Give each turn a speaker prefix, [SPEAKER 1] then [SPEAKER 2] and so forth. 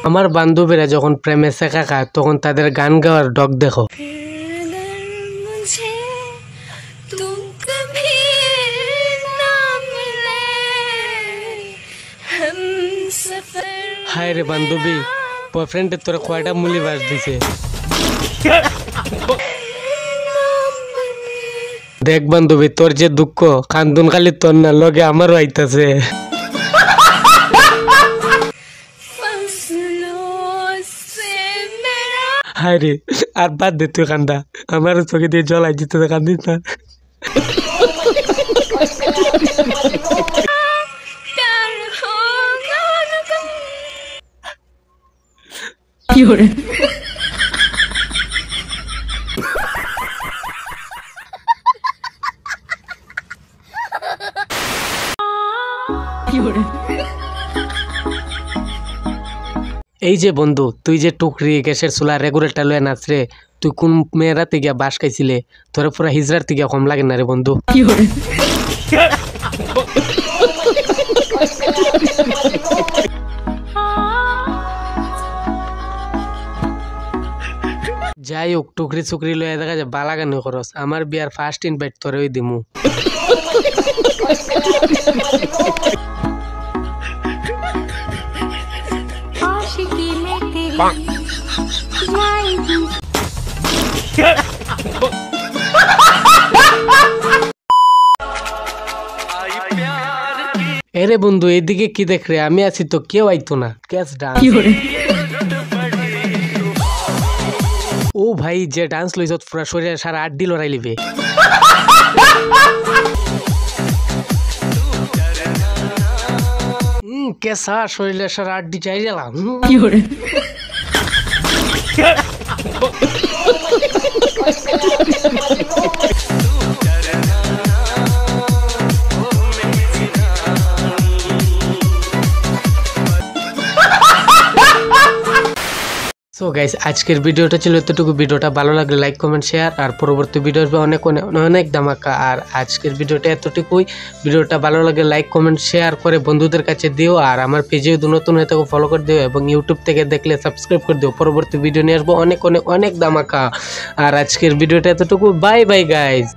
[SPEAKER 1] আমার বান্ধবীরা যখন প্রেমে শেখা খায় তখন তাদের গান গাওয়ার ডগ দেখো। হায় রে বান্ধবী, বয়ফ্রেন্ডের তোরা কয়টা মুলি বাস দিছে। দেখ বান্ধবী, তোর যে দুঃখ কান্দুন খালি তোর না, লগে আমারও আইতাছে। হায় রে, আর বাদ দে তুই কান্দা, আমার চোখে দিয়ে জল আই যেতে কান্দিস না। এই যে বন্ধু, তুই যে টুকরি গ্যাসের চুলা রেগুলেটর লয়ে নাচ রে, তুই কোন মেয়েরা থেকে বাস খাইছিলে? তোর পুরা হিজড়ার থেকে কম লাগে না রে বন্ধু। যাই হোক, টুকরি চুকরি লয়ে দেখা যায় বালাগানি খরচ, আমার বিয়ার ফার্স্ট ইনভাইট তোরে ওই দিমু। এরে বন্ধু, এদিকে কি দেখ রে, আমি আছি তো, কেউ আইতো না। Catch dance. ও ভাই, যে ডান্স লইছ পুরা শরীরে সারা আড্ডি লড়াই লিবে। কেসা শরীরে সারা আড্ডি চাই গেলাম। সো গাইস, আজকের ভিডিওটা ছিল এতটুকু। ভিডিওটা ভালো লাগলে লাইক কমেন্ট শেয়ার, আর পরবর্তী ভিডিও আসবে অনেক অনেক অনেক ধামাকা। আর আজকের ভিডিওটা এতটুকুই। ভিডিওটা ভালো লাগলে লাইক কমেন্ট শেয়ার করে বন্ধুদের কাছে দিও, আর আমার পেজে যদি নতুন হয়ে থাকো ফলো করে দিও, এবং ইউটিউব থেকে দেখলে সাবস্ক্রাইব করে দিও। পরবর্তী ভিডিও নিয়ে আসবো অনেক অনেক অনেক ধামাকা। আর আজকের ভিডিওটা এতটুকু। Bye bye guys.